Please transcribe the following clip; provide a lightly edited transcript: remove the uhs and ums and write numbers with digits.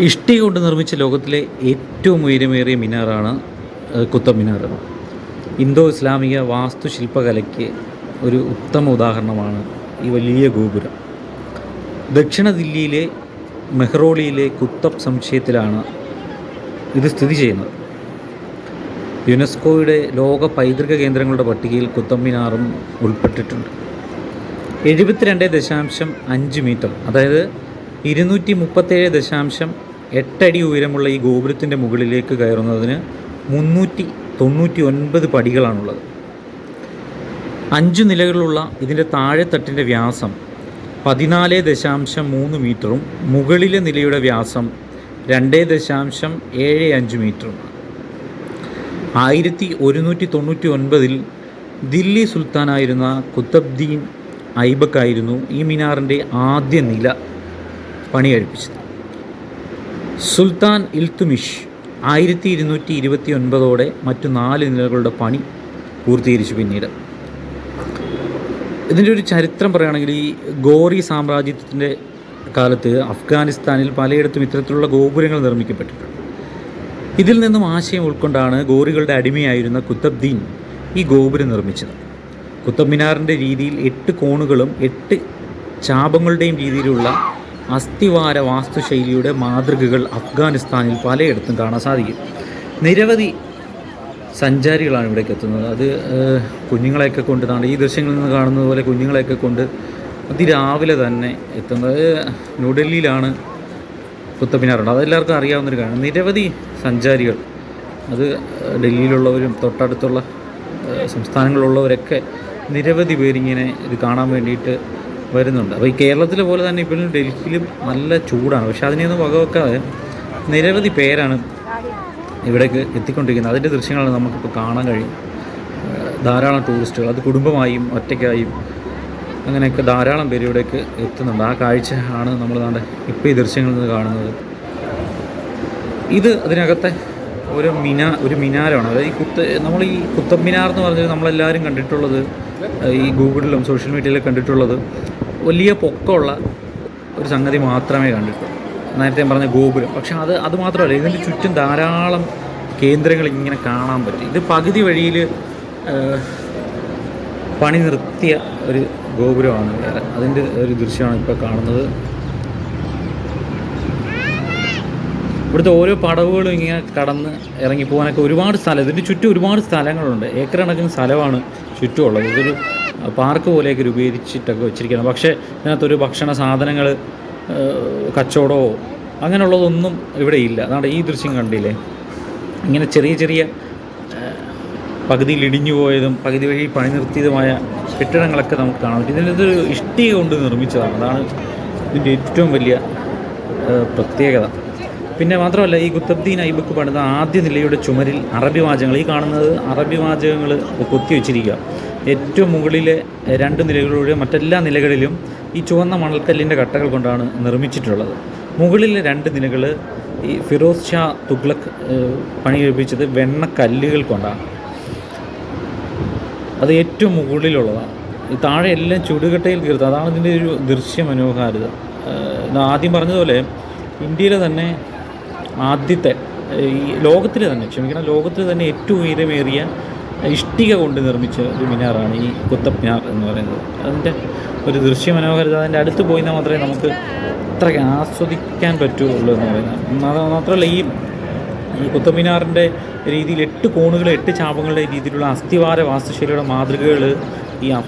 ഇഷ്ടിക കൊണ്ട് നിർമ്മിച്ച ലോകത്തിലെ ഏറ്റവും ഉയരമേറിയ മിനാറാണ് കുത്തബ് മിനാർ. ഇന്തോ ഇസ്ലാമിക വാസ്തുശില്പകലയ്ക്ക് ഒരു ഉത്തമ ഉദാഹരണമാണ് ഈ വലിയ ഗോപുരം. ദക്ഷിണ ദില്ലിയിലെ മെഹ്റോളിയിലെ കുത്തബ് സമുച്ചയത്തിലാണ് ഇത് സ്ഥിതി ചെയ്യുന്നത്. യുനെസ്കോയുടെ ലോക പൈതൃക കേന്ദ്രങ്ങളുടെ പട്ടികയിൽ കുത്തബ് മിനാറും ഉൾപ്പെട്ടിട്ടുണ്ട്. 72.5 മീറ്റർ, അതായത് 237.8 അടി ഉയരമുള്ള ഈ ഗോപുരത്തിൻ്റെ മുകളിലേക്ക് കയറുന്നതിന് 399 പടികളാണുള്ളത്. 5 നിലകളുള്ള ഇതിൻ്റെ താഴെത്തട്ടിൻ്റെ വ്യാസം 14.3 മീറ്ററും മുകളിലെ നിലയുടെ വ്യാസം 2.75 മീറ്ററും. 1199 ദില്ലി സുൽത്താനായിരുന്ന കുത്തബ്ദീൻ ഐബക്കായിരുന്നു ഈ മിനാറിൻ്റെ ആദ്യ നില പണി കഴിപ്പിച്ചത്. സുൽത്താൻ ഇൽത്തുമിഷ് 1229 മറ്റു 4 നിലകളുടെ പണി പൂർത്തീകരിച്ചു. പിന്നീട് ഇതിൻ്റെ ഒരു ചരിത്രം പറയുകയാണെങ്കിൽ, ഈ ഗോറി സാമ്രാജ്യത്തിൻ്റെ കാലത്ത് അഫ്ഗാനിസ്ഥാനിൽ പലയിടത്തും ഇത്തരത്തിലുള്ള ഗോപുരങ്ങൾ നിർമ്മിക്കപ്പെട്ടിട്ടുണ്ട്. ഇതിൽ നിന്നും ആശയം ഉൾക്കൊണ്ടാണ് ഗോറികളുടെ അടിമയായിരുന്ന കുത്തബ്ദീൻ ഈ ഗോപുരം നിർമ്മിച്ചത്. കുത്തബ് മിനാറിൻ്റെ രീതിയിൽ 8 കോണുകളും 8 ചാപങ്ങളുടെയും രീതിയിലുള്ള അസ്ഥിവാര വാസ്തുശൈലിയുടെ മാതൃകകൾ അഫ്ഗാനിസ്ഥാനിൽ പലയിടത്തും കാണാൻ സാധിക്കും. നിരവധി സഞ്ചാരികളാണ് ഇവിടേക്ക് എത്തുന്നത്. അത് കുഞ്ഞുങ്ങളെയൊക്കെ കൊണ്ടാണ് ഈ ദൃശ്യങ്ങളിൽ നിന്ന് കാണുന്നത് പോലെ കുഞ്ഞുങ്ങളെയൊക്കെ കൊണ്ട് അതിരാവിലെ തന്നെ എത്തുന്നത്. ന്യൂഡൽഹിയിലാണ് കുത്തബ് മിനാറുണ്ട്, അതെല്ലാവർക്കും അറിയാവുന്നൊരു കാര്യം. നിരവധി സഞ്ചാരികൾ, അത് ഡൽഹിയിലുള്ളവരും തൊട്ടടുത്തുള്ള സംസ്ഥാനങ്ങളിലുള്ളവരൊക്കെ നിരവധി പേരിങ്ങനെ ഇത് കാണാൻ വേണ്ടിയിട്ട് വരുന്നുണ്ട്. അപ്പോൾ ഈ കേരളത്തിലെ പോലെ തന്നെ ഇപ്പോഴും ഡൽഹിയിലും നല്ല ചൂടാണ്, പക്ഷെ അതിനെയൊന്നും വകവെക്കാതെ നിരവധി പേരാണ് ഇവിടേക്ക് എത്തിക്കൊണ്ടിരിക്കുന്നത്. അതിൻ്റെ ദൃശ്യങ്ങളാണ് നമുക്കിപ്പോൾ കാണാൻ കഴിയും. ധാരാളം ടൂറിസ്റ്റുകൾ, അത് കുടുംബമായും ഒറ്റയ്ക്കായും അങ്ങനെയൊക്കെ ധാരാളം പേര് ഇവിടേക്ക് എത്തുന്നുണ്ട്. ആ കാഴ്ച ആണ് നമ്മൾ ഇപ്പോൾ ഈ ദൃശ്യങ്ങളിൽ നിന്ന് കാണുന്നത്. ഇത് അതിനകത്തെ ഒരു മിനാരമാണ്. അതായത് നമ്മൾ ഈ കുത്തബ് മിനാർ എന്ന് പറഞ്ഞാൽ നമ്മളെല്ലാവരും കണ്ടിട്ടുള്ളത്, ഈ ഗൂഗിളിലും സോഷ്യൽ മീഡിയയിലും കണ്ടിട്ടുള്ളത് വലിയ പൊക്കമുള്ള ഒരു സംഗതി മാത്രമേ കണ്ടിട്ടുള്ളൂ, നേരത്തെ പറഞ്ഞ ഗോപുരം. പക്ഷെ അത് മാത്രമല്ല, ഇതിൻ്റെ ചുറ്റും ധാരാളം കേന്ദ്രങ്ങൾ ഇങ്ങനെ കാണാൻ പറ്റും. ഇത് പകുതി വഴിയിൽ പണി നിർത്തിയ ഒരു ഗോപുരമാണ് വേറെ. അതിൻ്റെ ഒരു ദൃശ്യമാണ് ഇപ്പോൾ കാണുന്നത്. ഇവിടുത്തെ ഓരോ പടവുകളും ഇങ്ങനെ കടന്ന് ഇറങ്ങിപ്പോകാനൊക്കെ ഒരുപാട് സ്ഥലം, ഇതിൻ്റെ ചുറ്റും ഒരുപാട് സ്ഥലങ്ങളുണ്ട്. ഏക്കർ കണക്കിന് സ്ഥലമാണ് ചുറ്റുമുള്ളത്. ഇതൊരു പാർക്ക് പോലെയൊക്കെ രൂപീകരിച്ചിട്ടൊക്കെ വെച്ചിരിക്കുകയാണ്. പക്ഷേ ഇതിനകത്തൊരു ഭക്ഷണ സാധനങ്ങൾ കച്ചവടമോ അങ്ങനെയുള്ളതൊന്നും ഇവിടെ ഇല്ല. അതാണ് ഈ ദൃശ്യം കണ്ടില്ലേ, ഇങ്ങനെ ചെറിയ ചെറിയ പകുതിയിൽ ഇടിഞ്ഞു പോയതും പകുതി വഴി പണി നിർത്തിയതുമായ കെട്ടിടങ്ങളൊക്കെ നമുക്ക് കാണാൻ പറ്റും. ഇതിനൊരു ഇഷ്ടിക കൊണ്ട് നിർമ്മിച്ചതാണ്. അതാണ് ഇതിൻ്റെ ഏറ്റവും വലിയ പ്രത്യേകത. പിന്നെ മാത്രമല്ല, ഈ കുത്തബ്ദീൻ ഐബക്ക് പണിത ആദ്യ നിലയുടെ ചുമരിൽ അറബി വാചകങ്ങൾ, ഈ കാണുന്നത് അറബി വാചകങ്ങൾ കൊത്തി വെച്ചിരിക്കുക. ഏറ്റവും മുകളിലെ 2 നിലകളിലൂടെ മറ്റെല്ലാ നിലകളിലും ഈ ചുവന്ന മണൽക്കല്ലിൻ്റെ കട്ടകൾ കൊണ്ടാണ് നിർമ്മിച്ചിട്ടുള്ളത്. മുകളിലെ 2 നിലകൾ ഈ ഫിറോസ് ഷാ തുഗ്ലക്ക് പണി കഴിപ്പിച്ചത് വെണ്ണക്കല്ലുകൾ കൊണ്ടാണ്. അത് ഏറ്റവും മുകളിലുള്ളതാണ്. ഈ താഴെ എല്ലാം ചുടുകട്ടയിൽ തീർത്ത്. അതാണ് ഇതിൻ്റെ ഒരു ദൃശ്യ മനോഹാരിത. ആദ്യം പറഞ്ഞതുപോലെ ഇന്ത്യയിലെ തന്നെ ആദ്യത്തെ, ഈ ലോകത്തിൽ തന്നെ ഏറ്റവും ഉയരമേറിയ ഇഷ്ടിക കൊണ്ട് നിർമ്മിച്ച ഒരു മിനാറാണ് ഈ കുത്തബ് മിനാർ എന്ന് പറയുന്നത്. അതിൻ്റെ ഒരു ദൃശ്യ മനോഹാരിത, അതിൻ്റെ അടുത്ത് പോയിന്നാൽ മാത്രമേ നമുക്ക് അത്രയ്ക്ക് ആസ്വദിക്കാൻ പറ്റുള്ളൂ എന്ന് പറയുന്നത്. മാത്രമല്ല, ഈ കുത്തബ് മിനാറിൻ്റെ രീതിയിൽ 8 കോണുകൾ 8 ചാപങ്ങളുടെ രീതിയിലുള്ള അസ്ഥിവാര വാസ്തുശൈലിയുടെ മാതൃകകൾ ഈ